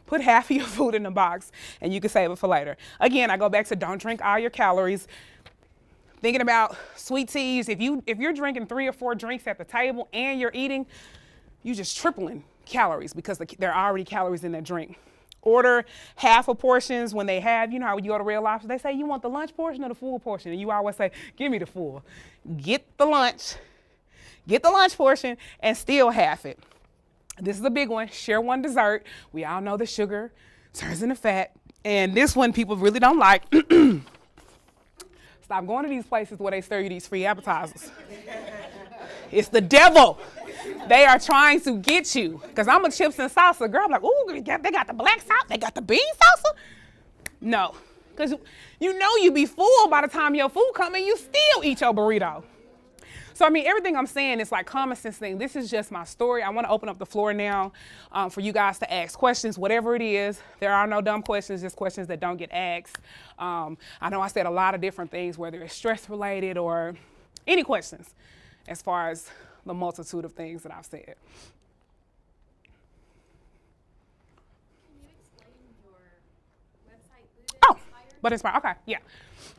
Put half of your food in the box, and you can save it for later. Again, I go back to don't drink all your calories. Thinking about sweet teas, if you're drinking 3 or 4 drinks at the table and you're eating, you just tripling calories because there are already calories in that drink. Order half of portions when they have, how when you go to Red Lobster, they say you want the lunch portion or the full portion, and you always say, give me the full. Get the lunch portion, and still half it. This is a big one. Share one dessert. We all know the sugar turns into fat, and this one people really don't like. Stop going to these places where they serve you these free appetizers. It's the devil. They are trying to get you. Because I'm a chips and salsa girl. I'm like, ooh, they got the black sauce, they got the bean salsa. No, because you know you be full by the time your food come and you still eat your burrito. So, I mean, everything I'm saying is like common sense thing. This is just my story. I want to open up the floor now for you guys to ask questions, whatever it is. There are no dumb questions, just questions that don't get asked. I know I said a lot of different things, whether it's stress related or any questions as far as the multitude of things that I've said. Can you explain your website, Buddha Oh, Inspired? Butter Inspired, okay, yeah.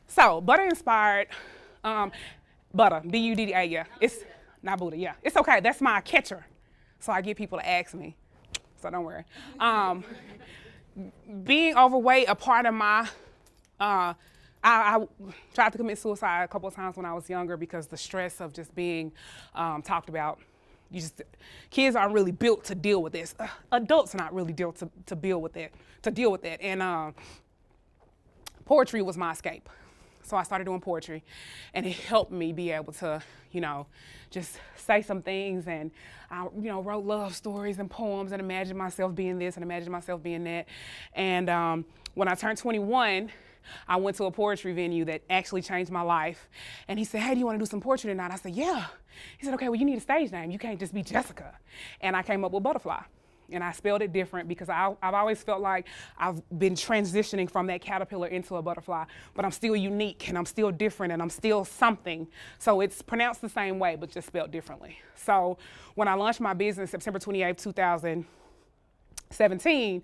So, Butter Inspired, Butter, B-U-D-D-A, yeah. It's not Buddha, yeah. It's okay, that's my catcher. So I get people to ask me, so don't worry. Being overweight, a part of my, I tried to commit suicide a couple of times when I was younger because the stress of just being talked about. Kids aren't really built to deal with this. Adults are not really built to deal with it. And poetry was my escape. So I started doing poetry, and it helped me be able to, just say some things. And I, wrote love stories and poems and imagined myself being this and imagined myself being that. And when I turned 21, I went to a poetry venue that actually changed my life. And he said, hey, do you want to do some poetry tonight? I said, yeah. He said, okay, well, you need a stage name. You can't just be Jessica. And I came up with Butterfly. And I spelled it different because I've always felt like I've been transitioning from that caterpillar into a butterfly, but I'm still unique and I'm still different and I'm still something. So it's pronounced the same way, but just spelled differently. So when I launched my business, September 28, 2017,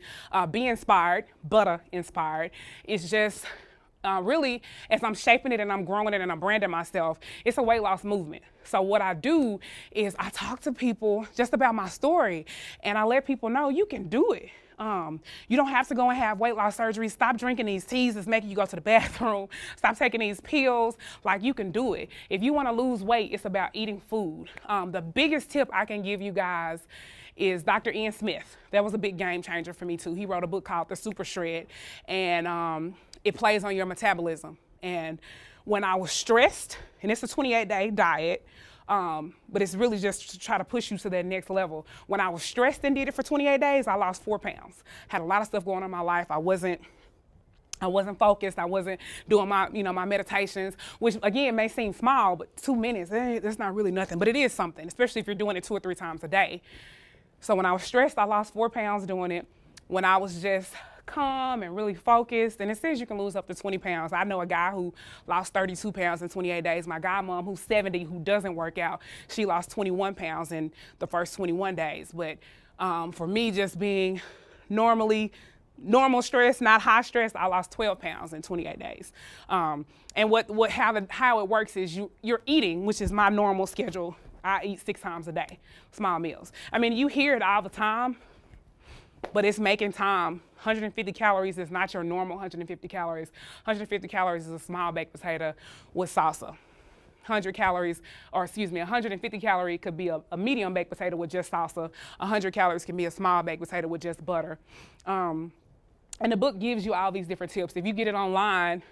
Be Inspired, Butter Inspired, is just really, as I'm shaping it and I'm growing it and I'm branding myself, it's a weight loss movement. So what I do is I talk to people just about my story, and I let people know you can do it. You don't have to go and have weight loss surgery. Stop drinking these teas that's making you go to the bathroom. Stop taking these pills. Like, you can do it. If you want to lose weight, it's about eating food. The biggest tip I can give you guys is Dr. Ian Smith. That was a big game changer for me too. He wrote a book called The Super Shred, and it plays on your metabolism. And when I was stressed, and it's a 28-day diet, but it's really just to try to push you to that next level. When I was stressed and did it for 28 days, I lost 4 pounds. Had a lot of stuff going on in my life. I wasn't focused. I wasn't doing my, my meditations, which again may seem small, but 2 minutes, that's not really nothing, but it is something, especially if you're doing it 2 or 3 times a day. So when I was stressed, I lost 4 pounds doing it. When I was just calm and really focused, and it says you can lose up to 20 pounds. I know a guy who lost 32 pounds in 28 days. My godmom, who's 70, who doesn't work out, she lost 21 pounds in the first 21 days. But for me, just being normal stress, not high stress, I lost 12 pounds in 28 days. And how it works is you're eating, which is my normal schedule. I eat 6 times a day, small meals. I mean, you hear it all the time, but it's making time. 150 calories is not your normal 150 calories. 150 calories is a small baked potato with salsa. 150 calorie could be a medium baked potato with just salsa. 100 calories can be a small baked potato with just butter. And the book gives you all these different tips. If you get it online,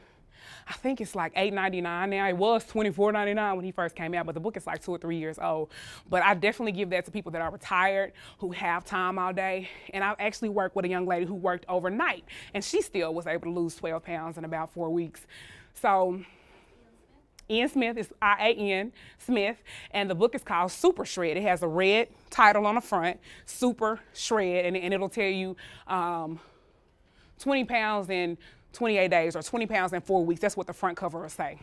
I think it's like $8.99 now. It was $24.99 when he first came out, but the book is like 2 or 3 years old. But I definitely give that to people that are retired, who have time all day. And I actually worked with a young lady who worked overnight, and she still was able to lose 12 pounds in about 4 weeks. So Ian Smith is I-A-N Smith, and the book is called Super Shred. It has a red title on the front, Super Shred, and it'll tell you 20 pounds in 28 days or 20 pounds in 4 weeks. That's what the front cover will say.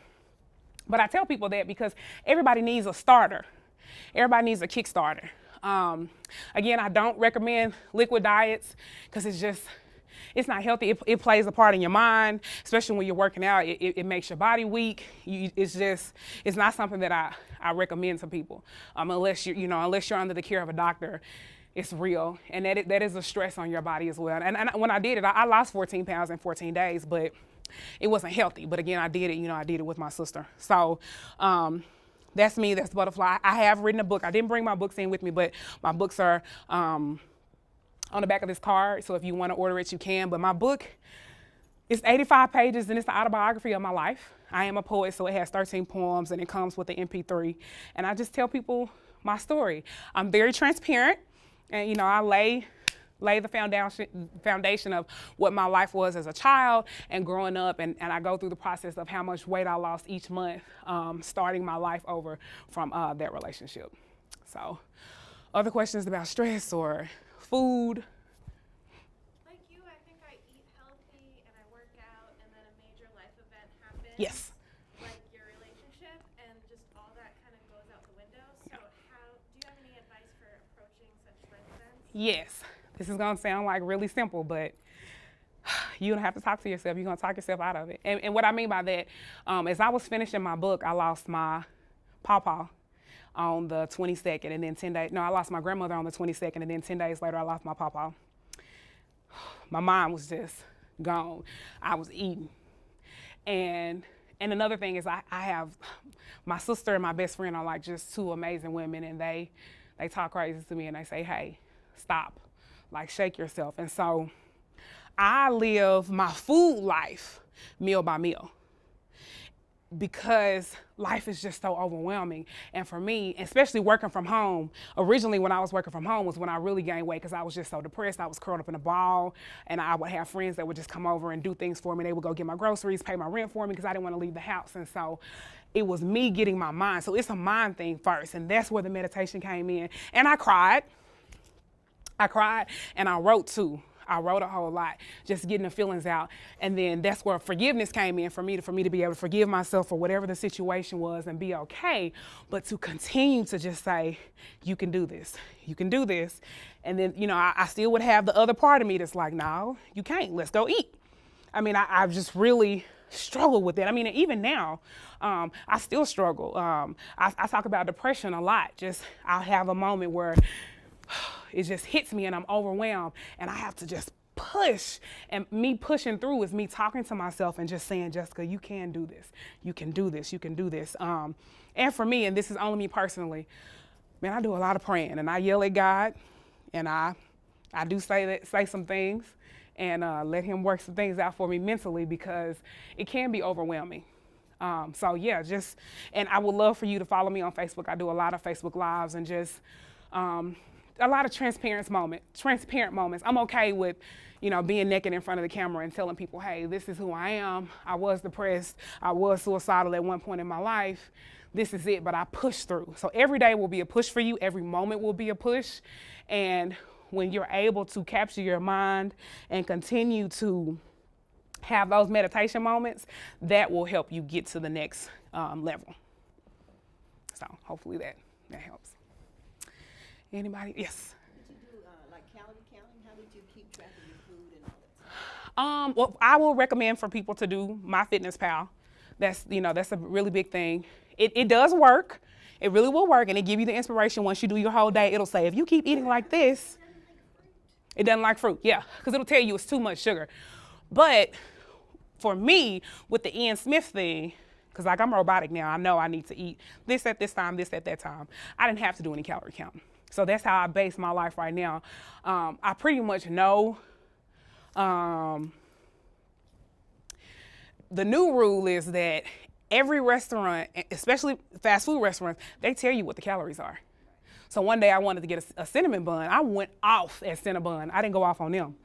But I tell people that because everybody needs a starter. Everybody needs a Kickstarter. Again, I don't recommend liquid diets because it's not healthy. It plays a part in your mind, especially when you're working out. It makes your body weak. It's not something that I recommend to people unless you're under the care of a doctor. It's real, and that is a stress on your body as well. And when I did it, I lost 14 pounds in 14 days, but it wasn't healthy. But again, I did it, I did it with my sister. So that's me, that's Butterfly. I have written a book. I didn't bring my books in with me, but my books are on the back of this card. So if you want to order it, you can. But my book is 85 pages, and it's the autobiography of my life. I am a poet, so it has 13 poems, and it comes with the MP3. And I just tell people my story. I'm very transparent, and you know, I lay the foundation of what my life was as a child and growing up, and I go through the process of how much weight I lost each month, starting my life over from that relationship. So, other questions about stress or food? Like you, I think I eat healthy and I work out, and then a major life event happens. Yes. Like your relationship, and just all that kind of goes out the window. So how do you have any advice for approaching such life events? Yes. This is gonna sound like really simple, but you don't have to talk to yourself. You're gonna talk yourself out of it. And what I mean by that, as I was finishing my book, I lost my pawpaw on the 22nd, and then 10 days, no, I lost my grandmother on the 22nd, and then 10 days later, I lost my pawpaw. My mind was just gone. I was eating. And another thing is I have, my sister and my best friend are like just two amazing women, and they talk crazy to me and they say, hey, stop, like shake yourself. And so I live my food life meal by meal because life is just so overwhelming. And for me, especially working from home, originally when I was working from home was when I really gained weight because I was just so depressed. I was curled up in a ball, and I would have friends that would just come over and do things for me. They would go get my groceries, pay my rent for me because I didn't want to leave the house. And so it was me getting my mind. So it's a mind thing first, and that's where the meditation came in. And I cried and I wrote too. I wrote a whole lot, just getting the feelings out. And then that's where forgiveness came in for me to be able to forgive myself for whatever the situation was and be okay, but to continue to just say, you can do this, you can do this. And then, you know, I still would have the other part of me that's like, no, you can't, let's go eat. I mean, I've just really struggled with it. I mean, even now, I still struggle. I talk about depression a lot. Just, I'll have a moment where it just hits me and I'm overwhelmed and I have to just push. And me pushing through is me talking to myself and just saying, Jessica, you can do this. You can do this. You can do this. And for me, and this is only me personally, man, I do a lot of praying and I yell at God, and I do say some things and let him work some things out for me mentally because it can be overwhelming. So yeah, and I would love for you to follow me on Facebook. I do a lot of Facebook Lives and just, a lot of transparent moments. I'm okay with, you know, being naked in front of the camera and telling people, hey, this is who I am. I was depressed. I was suicidal at one point in my life. This is it, but I pushed through. So every day will be a push for you. Every moment will be a push. And when you're able to capture your mind and continue to have those meditation moments, that will help you get to the next level. So hopefully that helps. Anybody? Yes. Did you do like calorie counting? How did you keep track of your food and all that stuff? Well, I will recommend for people to do MyFitnessPal. That's a really big thing. It does work. It really will work, and it give you the inspiration once you do your whole day. It'll say, if you keep eating like this, it doesn't like fruit. Yeah, because it'll tell you it's too much sugar. But for me, with the Ian Smith thing, because like I'm robotic now, I know I need to eat this at this time, this at that time. I didn't have to do any calorie counting. So that's how I base my life right now. I pretty much know. The new rule is that every restaurant, especially fast food restaurants, they tell you what the calories are. So one day I wanted to get a cinnamon bun. I went off at Cinnabon. I didn't go off on them.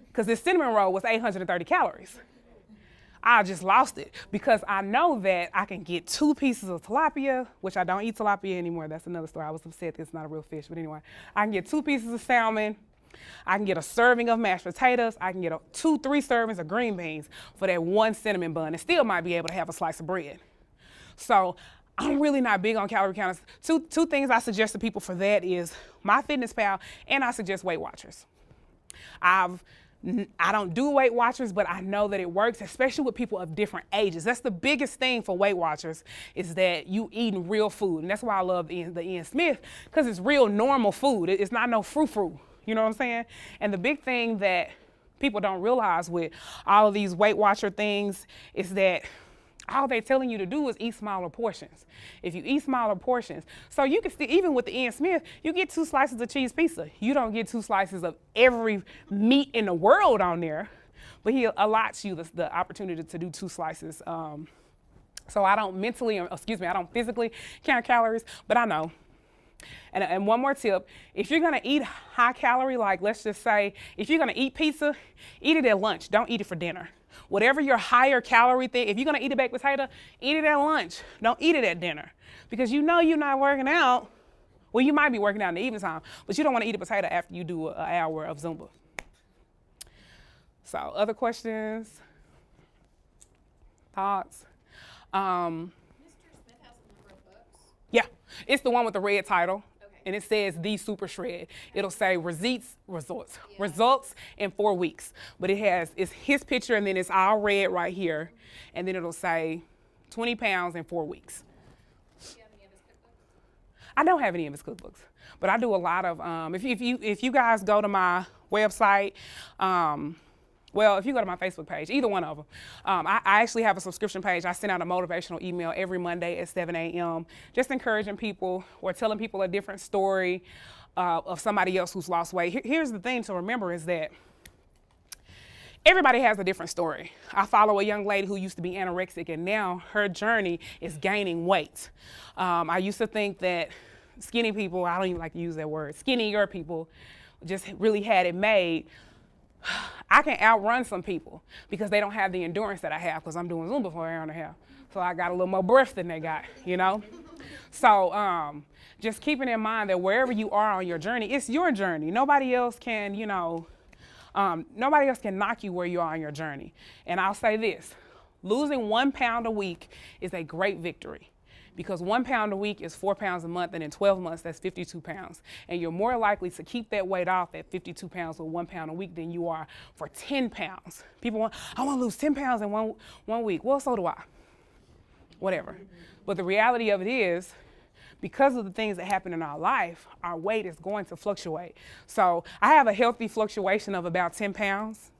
Because this cinnamon roll was 830 calories. I just lost it because I know that I can get 2 pieces of tilapia, which I don't eat tilapia anymore. That's another story. I was upset it's not a real fish, but anyway. I can get 2 pieces of salmon. I can get a serving of mashed potatoes. I can get 2-3 servings of green beans for that 1 cinnamon bun and still might be able to have a slice of bread. So I'm really not big on calorie counters. Two things I suggest to people for that is MyFitnessPal, and I suggest Weight Watchers. I don't do Weight Watchers, but I know that it works, especially with people of different ages. That's the biggest thing for Weight Watchers is that you eating real food. And that's why I love the Ian Smith, because it's real normal food. It's not no frou-frou, you know what I'm saying? And the big thing that people don't realize with all of these Weight Watcher things is that all they're telling you to do is eat smaller portions. If you eat smaller portions, so you can see, even with the Ian Smith, you get 2 slices of cheese pizza. You don't get 2 slices of every meat in the world on there, but he allots you the opportunity to do 2 slices. So I don't physically count calories, but I know And one more tip, if you're gonna eat high calorie, like let's just say, if you're gonna eat pizza, eat it at lunch, don't eat it for dinner. Whatever your higher calorie thing, if you're gonna eat a baked potato, eat it at lunch, don't eat it at dinner. Because you know you're not working out. Well, you might be working out in the evening time, but you don't wanna eat a potato after you do an hour of Zumba. So other questions, thoughts? Mr. Smith has a number of books. Yeah, it's the one with the red title. Okay. And it says the Super Shred. It'll say results in 4 weeks. But it's his picture and then it's all red right here. And then it'll say 20 pounds in 4 weeks. Do you have any of his cookbooks? I don't have any of his cookbooks, but I do a lot of, if you guys go to my website, well, if you go to my Facebook page, either one of them, I actually have a subscription page. I send out a motivational email every Monday at 7 a.m., just encouraging people or telling people a different story of somebody else who's lost weight. Here's the thing to remember is that everybody has a different story. I follow a young lady who used to be anorexic, and now her journey is gaining weight. I used to think that skinny people, I don't even like to use that word, skinnier people just really had it made. I can outrun some people because they don't have the endurance that I have because I'm doing Zumba for an hour and a half. So I got a little more breath than they got, you know? So just keeping in mind that wherever you are on your journey, it's your journey. Nobody else can, nobody else can knock you where you are on your journey. And I'll say this, losing 1 pound a week is a great victory. Because 1 pound a week is 4 pounds a month, and in 12 months, that's 52 pounds. And you're more likely to keep that weight off at 52 pounds with 1 pound a week than you are for 10 pounds. People I want to lose 10 pounds in one week. Well, so do I. Whatever. But the reality of it is, because of the things that happen in our life, our weight is going to fluctuate. So I have a healthy fluctuation of about 10 pounds,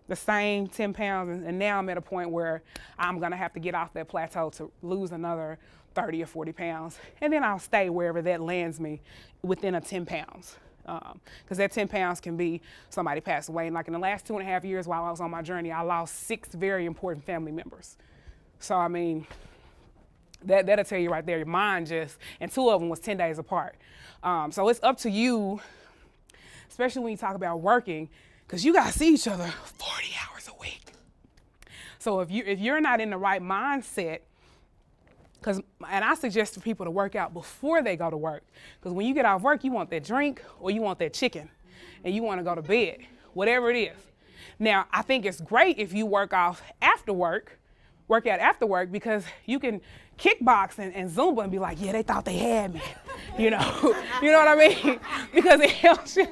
the same 10 pounds, and now I'm at a point where I'm gonna have to get off that plateau to lose another 30 or 40 pounds, and then I'll stay wherever that lands me within a 10 pounds. Because that 10 pounds can be somebody passed away. And like in the last 2.5 years while I was on my journey, I lost 6 very important family members. So I mean, that'll tell you right there, mine just, and 2 of them was 10 days apart. So it's up to you, especially when you talk about working, because you gotta see each other 40 hours a week. So if you're not in the right mindset, and I suggest for people to work out before they go to work, because when you get off work, you want that drink or you want that chicken, and you want to go to bed, whatever it is. Now, I think it's great if you work out after work, because you can kickbox and Zumba and be like, yeah, they thought they had me, you know what I mean? Because it helps you,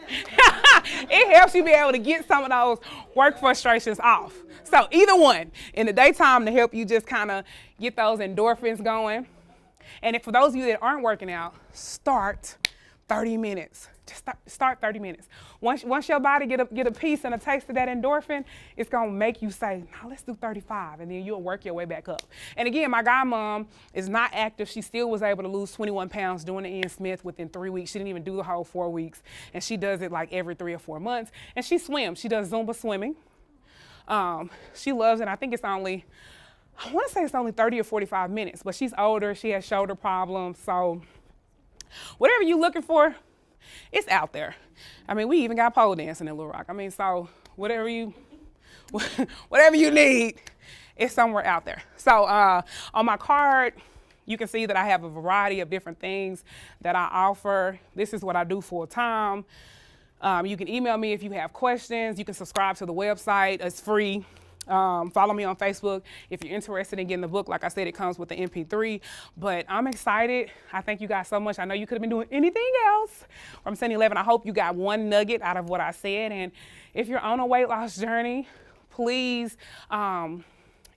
it helps you be able to get some of those work frustrations off. So either one, in the daytime to help you just kind of get those endorphins going. And if for those of you that aren't working out, start 30 minutes. Just start 30 minutes. Once your body get a piece and a taste of that endorphin, it's gonna make you say, now let's do 35, and then you'll work your way back up. And again, my godmom is not active. She still was able to lose 21 pounds doing the Ian Smith within 3 weeks. She didn't even do the whole 4 weeks. And she does it like every 3 or 4 months. And she swims. She does Zumba swimming. She loves it. I think it's only, I want to say it's only 30 or 45 minutes, but she's older. She has shoulder problems. So whatever you're looking for, it's out there. I mean, we even got pole dancing in Little Rock. I mean, so whatever you need, it's somewhere out there. So on my card, you can see that I have a variety of different things that I offer. This is what I do full time. You can email me if you have questions. You can subscribe to the website. It's free. Follow me on Facebook if you're interested in getting the book. Like I said, it comes with the MP3. But I'm excited. I thank you guys so much. I know you could have been doing anything else from Sunny 11. I hope you got one nugget out of what I said. And if you're on a weight loss journey, please,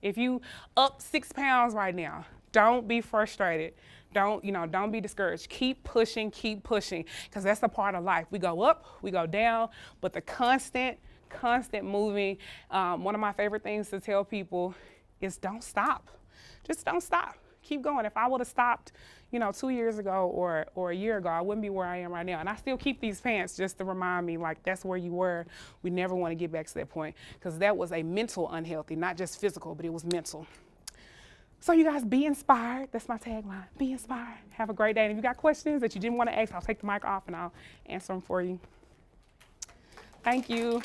if you up 6 pounds right now, don't be frustrated. Don't be discouraged. Keep pushing, because that's a part of life. We go up, we go down, but the constant moving. One of my favorite things to tell people is don't stop. Just don't stop. Keep going. If I would have stopped, 2 years ago or a year ago, I wouldn't be where I am right now. And I still keep these pants just to remind me, like, that's where you were. We never want to get back to that point, because that was a mental unhealthy, not just physical, but it was mental. So you guys be inspired. That's my tagline. Be inspired. Have a great day. And if you got questions that you didn't want to ask, I'll take the mic off and I'll answer them for you. Thank you.